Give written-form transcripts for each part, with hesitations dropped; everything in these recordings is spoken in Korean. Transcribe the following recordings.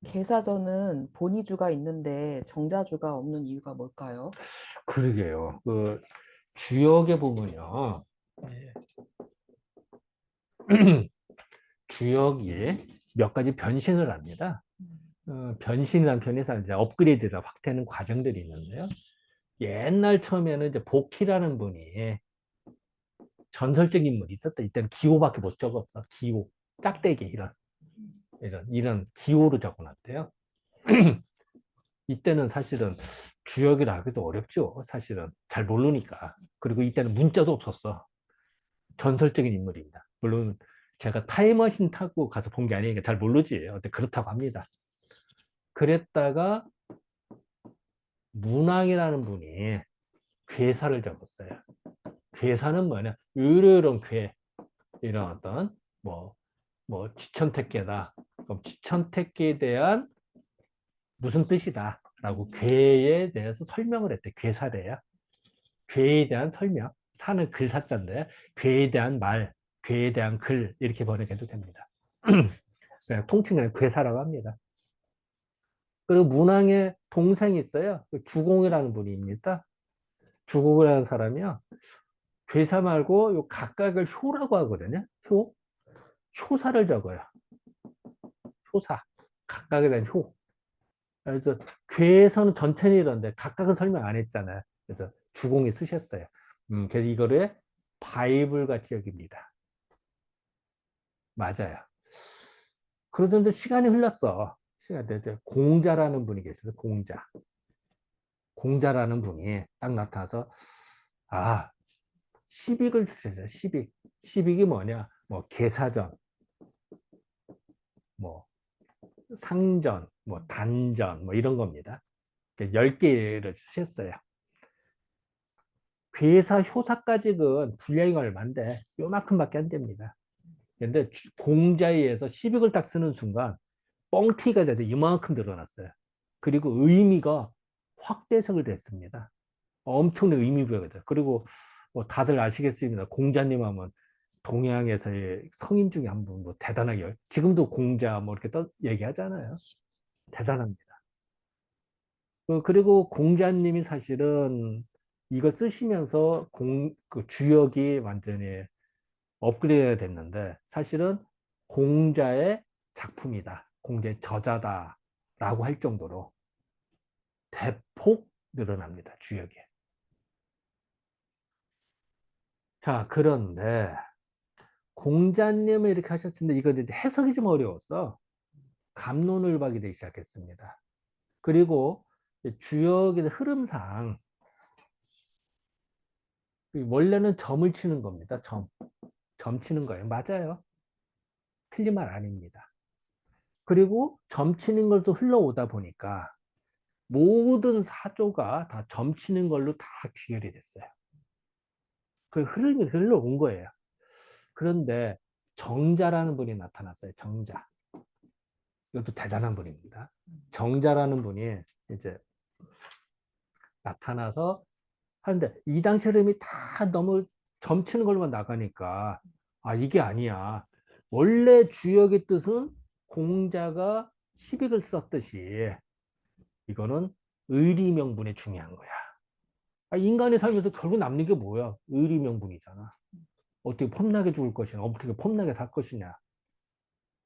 계사전은 본위주가 있는데 정자주가 없는 이유가 뭘까요? 그러게요. 그 주역에 보면요. 예. 주역이 몇 가지 변신을 합니다. 변신이라는 편에서 이제 업그레이드나 확대하는 과정들이 있는데요. 옛날 처음에는 이제 복희라는 분이 전설적인 인물이 있었다. 이때는 기호밖에 못 적었어. 기호, 짝대기 이런 기호로 적어놨대요. 이때는 사실은 주역이라 하기도 어렵죠. 사실은 잘 모르니까. 그리고 이때는 문자도 없었어. 전설적인 인물입니다. 물론 제가 타임머신 타고 가서 본 게 아니니까 잘 모르지. 어때 그렇다고 합니다. 그랬다가 문왕이라는 분이 괴사를 적었어요. 괴사는 뭐냐? 이런 괴, 이런 어떤 지천택계다. 그럼 지천택계에 대한 무슨 뜻이다. 라고 괴에 대해서 설명을 했대. 괴사래야. 괴에 대한 설명. 사는 글사자인데 괴에 대한 말, 괴에 대한 글 이렇게 번역해도 됩니다. 그냥 통칭 괴사라고 합니다. 그리고 문왕의 동생이 있어요. 주공이라는 분입니다. 주공이라는 사람이요. 괴사 말고 요 각각을 효라고 하거든요. 효. 효사를 적어요. 효사. 각각에 대한 효. 그래서 괴에서는 전체는 이런데 각각은 설명 안 했잖아요. 그래서 주공이 쓰셨어요. 그래서 이거를 바이블 같이 여깁니다. 맞아요. 그러던데 시간이 흘렀어. 공자라는 분이 계세요. 공자. 공자라는 분이 딱 나타나서 아, 시빅을 쓰셨어요. 시빅. 시빅이 뭐냐? 뭐 계사전, 뭐 상전, 뭐 단전, 뭐 이런 겁니다. 10개를 쓰셨어요. 괴사, 효사까지는 분량이 얼마인데 요만큼밖에 안 됩니다. 근데 공자에 의해서 시빅을 딱 쓰는 순간 뻥튀가 돼서 이만큼 늘어났어요. 그리고 의미가 확대석을 됐습니다. 엄청난 의미 부여가 돼요. 그리고 뭐 다들 아시겠습니다. 공자님 하면 동양에서의 성인 중에 한 분, 뭐 대단하게 지금도 공자 뭐 이렇게 얘기하잖아요. 대단합니다. 그리고 공자님이 사실은 이걸 쓰시면서 그 주역이 완전히 업그레이드가 됐는데 사실은 공자의 작품이다. 공자의 저자다라고 할 정도로 대폭 늘어납니다. 주역이. 자, 그런데 공자님은 이렇게 하셨는데 이거 해석이 좀 어려웠어. 갑론을박이 되기 시작했습니다. 그리고 주역의 흐름상 원래는 점을 치는 겁니다. 점 치는 거예요. 맞아요. 틀린 말 아닙니다. 그리고 점 치는 걸도 흘러오다 보니까 모든 사조가 다 점 치는 걸로 다 귀결이 됐어요. 그 흐름이 흘러온 거예요. 그런데 정자라는 분이 나타났어요. 정자. 이것도 대단한 분입니다. 정자라는 분이 이제 나타나서 하는데 이 당시 흐름이 다 너무 점치는 걸로만 나가니까 아 이게 아니야. 원래 주역의 뜻은 공자가 시빅을 썼듯이 이거는 의리명분에 중요한 거야. 아, 인간이 살면서 결국 남는 게 뭐야? 의리명분이잖아. 어떻게 폼나게 죽을 것이냐, 어떻게 폼나게 살 것이냐,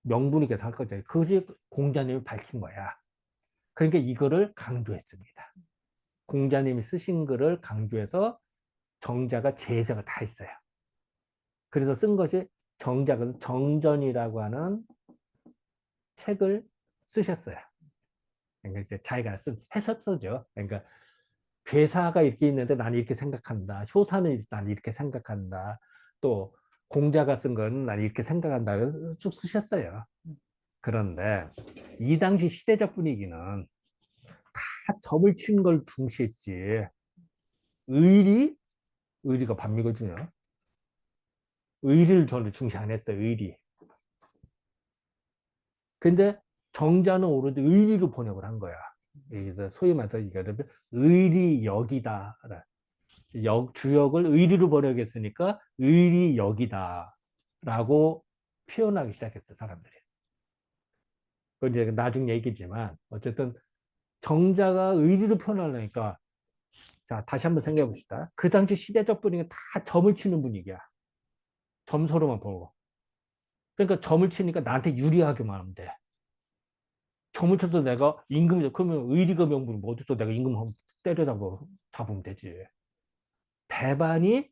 명분 있게 살 것이냐. 그것이 공자님이 밝힌 거야. 그러니까 이거를 강조했습니다. 공자님이 쓰신 글을 강조해서 정자가 재해석을 다 했어요. 그래서 쓴 것이 정자가 정전이라고 하는 책을 쓰셨어요. 그러니까 이제 자기가 쓴 해석서죠. 그러니까 괴사가 이렇게 있는데 나는 이렇게 생각한다. 효사는 난 이렇게 생각한다. 또 공자가 쓴 건 난 이렇게 생각한다. 그래서 쭉 쓰셨어요. 그런데 이 당시 시대적 분위기는 다 점을 친 걸 중시했지. 의리? 의리가 반미거든요. 의리를 저는 중시 안 했어요. 의리. 근데 정자는 오로지 의리로 번역을 한 거야. 그래서 소위 말해서 이거를 의리역이다. 주역을 의리로 번역했으니까 의리역이다. 라고 표현하기 시작했어, 사람들이. 그건 이제 나중 얘기지만 어쨌든 정자가 의리로 표현하려니까 자 다시 한번 생각해 봅시다. 그 당시 시대적 분위기가 다 점을 치는 분위기야. 점서로만 보고. 그러니까 점을 치니까 나한테 유리하게만 하면 돼. 점을 쳐서 내가 임금이 그러면 의리가 명분이 뭐 어디서 내가 임금 한번 잡으면 되지. 배반이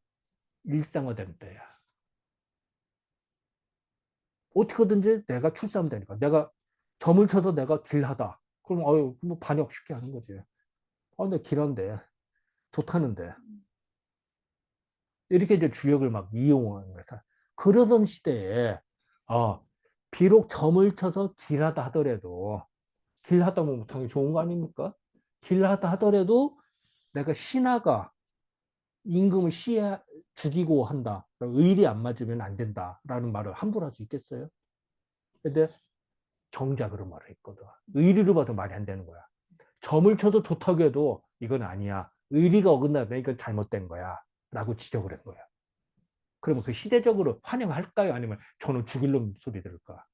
일상화되는 때야. 어떻게든지 내가 출세하면 되니까. 내가 점을 쳐서 내가 길하다. 그럼 어유 뭐 반역 쉽게 하는 거지. 내 길한데 좋다는데 이렇게 이제 주역을 막 이용하는 거야. 그러던 시대에 어, 비록 점을 쳐서 길하다 하더라도 길하다 뭐 당연히 좋은 거 아닙니까? 길하다 하더라도 내가 신하가 임금을 죽이고 한다. 의리 안 맞으면 안 된다라는 말을 함부로 할 수 있겠어요? 근데 정작 그런 말을 했거든. 의리로 봐도 말이 안 되는 거야. 점을 쳐서 좋다고 해도 이건 아니야. 의리가 어긋나면 이건 잘못된 거야. 라고 지적을 한 거야. 그러면 그 시대적으로 환영할까요? 아니면 저는 죽일 놈 소리 들을까?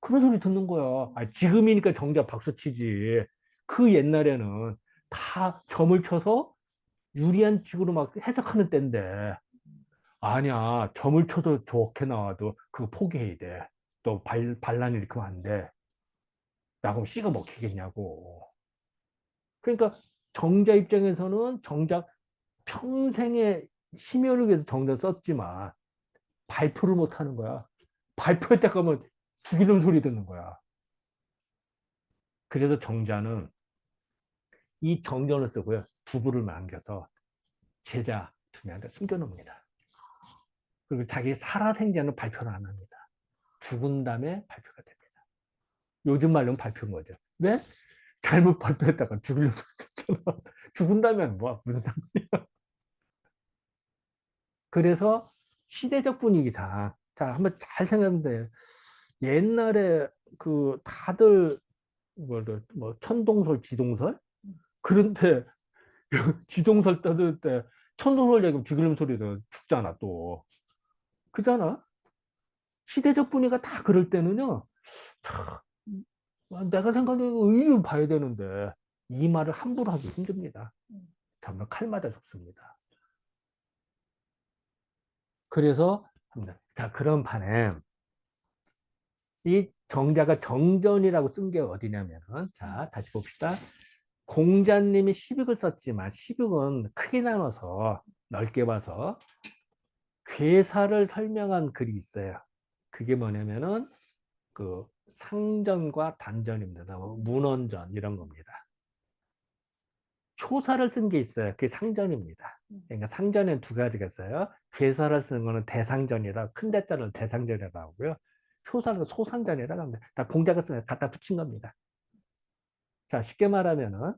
그런 소리 듣는 거야. 지금이니까 정작 박수 치지. 그 옛날에는 다 점을 쳐서 유리한 식으로 막 해석하는 때인데 아니야. 점을 쳐서 좋게 나와도 그거 포기해야 돼. 또 반란이 일으키면 안 돼. 나 그럼 씨가 먹히겠냐고. 그러니까 정자 입장에서는 정작 평생의 심연을 위해서 정자 썼지만 발표를 못 하는 거야. 발표할 때 가면 죽이는 소리 듣는 거야. 그래서 정자는 이 정전을 쓰고요. 두부를 남겨서 제자 두 명한테 숨겨놓습니다. 그리고 자기 살아생전은 발표를 안 합니다. 죽은 다음에 발표가 됩니다. 요즘 말로는 발표인 거죠. 왜? 잘못 발표했다가 죽이려고 했잖아. 죽은 다음에 뭐 무슨 상관이야. 그래서 시대적 분위기상 자 한번 잘 생각하면 돼요. 옛날에 그 다들 뭐 천동설, 지동설 그런데 지동설 떠들 때 천동설 얘기하면 죽이려는 소리도 죽잖아 또 그잖아. 시대적 분위기가 다 그럴 때는요. 참, 내가 생각하는 의리를 봐야 되는데 이 말을 함부로 하기 힘듭니다. 정말 칼 맞아 죽습니다. 그래서 자 그런 판에 이 정자가 정전이라고 쓴 게 어디냐면은 자 다시 봅시다. 공자님이 시빅을 썼지만 시빅은 크게 나눠서 넓게 봐서 괴사를 설명한 글이 있어요. 그게 뭐냐면은 그 상전과 단전입니다. 뭐 문헌전 이런 겁니다. 효사를 쓴 게 있어요. 그게 상전입니다. 그러니까 상전에는 두 가지가 있어요. 괴사를 쓴 거는 대상전이라 큰 대자를 대상전이라고 하고요. 효사는 소상전이라고 합니다. 다 공자가 쓴 거 갖다 붙인 겁니다. 자 쉽게 말하면은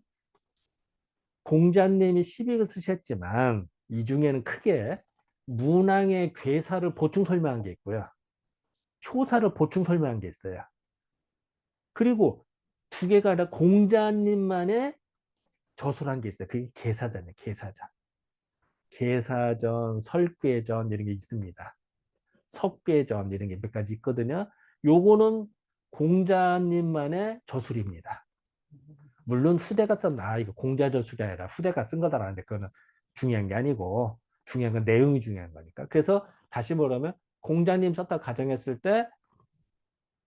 공자님이 시비를 쓰셨지만 이 중에는 크게 문왕의 괴사를 보충 설명한 게 있고요. 효사를 보충 설명한 게 있어요. 그리고 두 개가 아니라 공자님만의 저술한 게 있어요. 그게 계사전이에요. 계사전. 계사전, 설괴전 이런 게 있습니다. 석괴전 이런 게 몇 가지 있거든요. 요거는 공자님만의 저술입니다. 물론 후대가 썼나 이거 공자 저술이 아니라 후대가 쓴 거다라는데 그거는 중요한 게 아니고 중요한 건 내용이 중요한 거니까. 그래서 다시 뭐라면 공자님 썼다 가정했을 때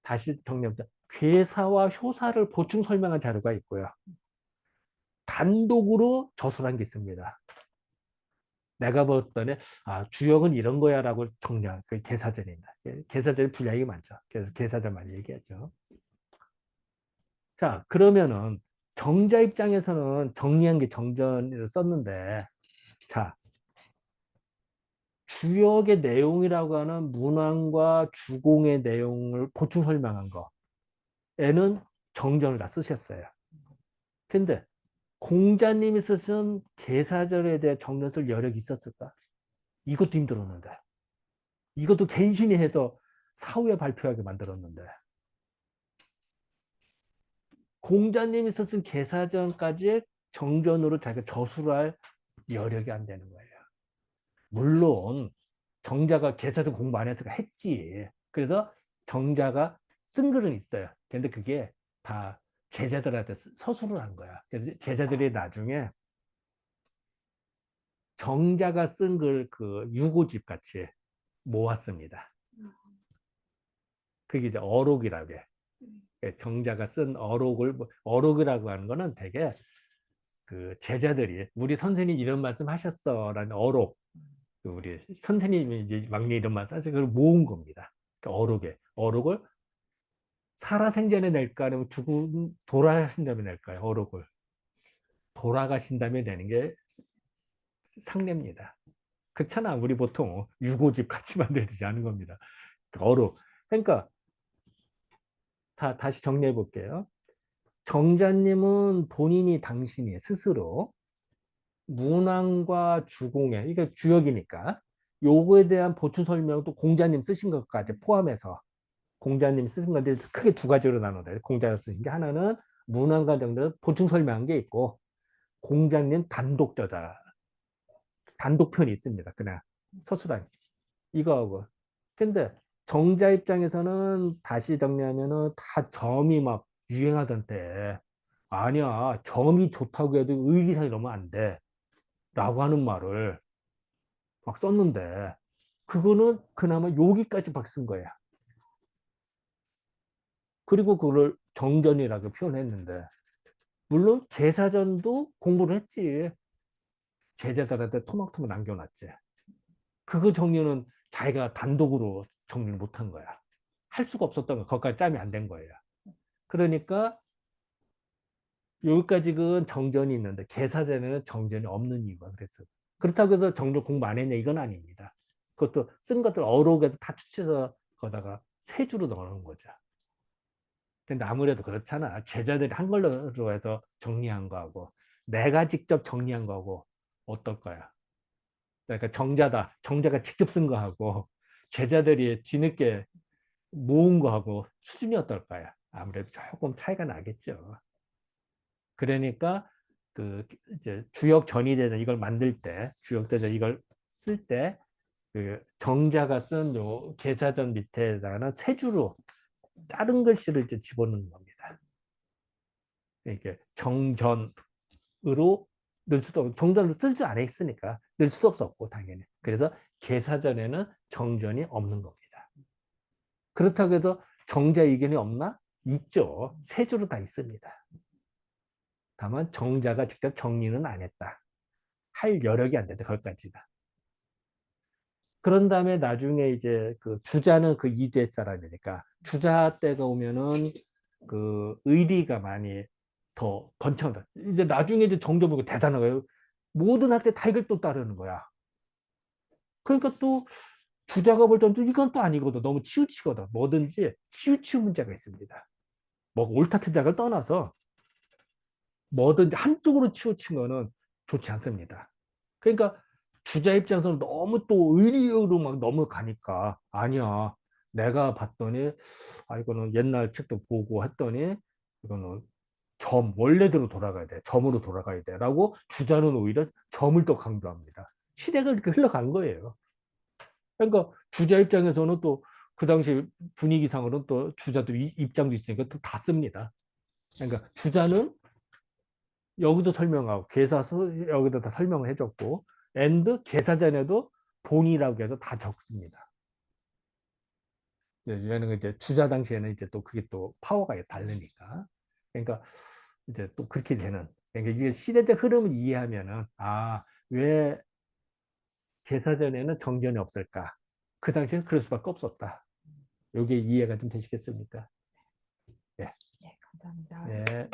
다시 정리합니다. 괴사와 효사를 보충 설명한 자료가 있고요. 단독으로 저술한 게 있습니다. 내가 봤더니 주역은 이런 거야라고 정리한 그 계사전입니다. 계사전 분량이 많죠. 그래서 계사전 많이 얘기하죠. 자 그러면은 정자 입장에서는 정리한 게 정전을 썼는데 자 주역의 내용이라고 하는 문왕과 주공의 내용을 보충 설명한 거에는 정전을 다 쓰셨어요. 근데 공자님이 쓰신 계사전에 대해 정전 쓸 여력이 있었을까? 이것도 힘들었는데 이것도 갠신히 해서 사후에 발표하게 만들었는데 공자님이 썼은 계사전까지 정전으로 자기가 저술을 할 여력이 안 되는 거예요. 물론 정자가 계사전 공부 안 했으니까 했지. 그래서 정자가 쓴 글은 있어요. 근데 그게 다 제자들한테 서술을 한 거야. 그래서 제자들이 나중에 정자가 쓴 글 그 유고집 같이 모았습니다. 그게 이제 어록이라고 해. 정자가 쓴 어록을, 어록이라고 하는 거는 되게 그 제자들이 우리 선생님 이런 말씀 하셨어라는 어록, 우리 선생님이 이제 왕리 이런 말씀 하셔서 그걸 모은 겁니다. 그러니까 어록을 살아생전에 낼까 아니면 돌아가신 다음에 낼까요? 어록을 돌아가신 다음에 내는 게 상례입니다. 그렇잖아. 우리 보통 유고집 같이 만들지 않은 겁니다. 어록. 그러니까 다시 정리해 볼게요. 정자님은 본인이 당신이 스스로 문왕과 주공예, 이게 주역이니까 요거에 대한 보충 설명도 공자님 쓰신 것까지 포함해서 공자님 쓰신 건데 크게 두 가지로 나눠요. 공자가 쓰신 게 하나는 문왕과 정자 보충 설명한 게 있고 공자님 단독 저자, 단독편이 있습니다. 그냥 서술한 이거하고. 근데 정자 입장에서는 다시 정리하면은 다 점이 막 유행하던 때 아니야 점이 좋다고 해도 의리상이 너무 안 돼. 라고 하는 말을 막 썼는데 그거는 그나마 여기까지 막 쓴 거야. 그리고 그걸 정전이라고 표현했는데 물론 계사전도 공부를 했지. 제자들한테 토막토막 남겨놨지. 그거 정리는 자기가 단독으로 정리를 못한 거야. 할 수가 없었던 거야. 거기까지 짬이 안 된 거예요. 그러니까 여기까지 그 정전이 있는데 계사전에는 정전이 없는 이유가 그랬어요. 그렇다고 해서 정전 공부 안 했냐 이건 아닙니다. 그것도 쓴 것들 어록에서 다 추려서 거다가 세 줄로 넣어놓은 거죠. 근데 아무래도 그렇잖아. 제자들이 한 걸로 해서 정리한 거하고 내가 직접 정리한 거하고 어떨 거야? 그러니까 정자가 직접 쓴 거하고 제자들이 뒤늦게 모은 거하고 수준이 어떨까요? 아무래도 조금 차이가 나겠죠. 그러니까 그 이제 주역 전이대전 이걸 만들 때 주역대전 이걸 쓸 때 그 정자가 쓴 요 계사전 밑에다가는 세 줄로 자른 글씨를 이제 집어넣는 겁니다. 이게 정전으로 넣을 수도 없고 정전으로 쓰지 않았으니까 넣을 수도 없었고 당연히. 그래서 계사전에는 정전이 없는 겁니다. 그렇다고 해서 정자 의견이 없나? 있죠. 세 줄로 다 있습니다. 다만 정자가 직접 정리는 안 했다. 할 여력이 안 된다. 거기까지가. 그런 다음에 나중에 이제 그 주자는 그 이대 사람이니까 주자 때가 오면은 그 의리가 많이 더 번창다. 이제 나중에 이제 정조 보고 대단한 거예요. 모든 학대 다 이걸 또 따르는 거야. 그러니까 또 주자가 볼 때는 이건 또 아니거든. 너무 치우치거든. 뭐든지 치우치는 문제가 있습니다. 뭐 옳다 틀다를 떠나서 뭐든지 한쪽으로 치우친 거는 좋지 않습니다. 그러니까 주자 입장에서는 너무 또 의리로 막 넘어가니까 아니야. 내가 봤더니 이거는 옛날 책도 보고 했더니 이거는 원래대로 돌아가야 돼. 점으로 돌아가야 돼. 라고 주자는 오히려 점을 더 강조합니다. 시대가 이렇게 흘러간 거예요. 그러니까 주자 입장에서는 또 그 당시 분위기상으로는 또 주자도 입장도 있으니까 또 다 씁니다. 그러니까 주자는 여기도 설명하고 여기도 다 설명을 해줬고 계사전에도 본이라고 해서 다 적습니다. 왜냐면 이제 주자 당시에는 이제 또 그게 또 파워가 다르니까. 그러니까 이제 또 그렇게 되는. 그러니까 이게 시대적 흐름을 이해하면은 왜 계사전에는 정전이 없을까? 그 당시에는 그럴 수밖에 없었다. 이게 이해가 좀 되시겠습니까? 예. 네, 감사합니다. 예.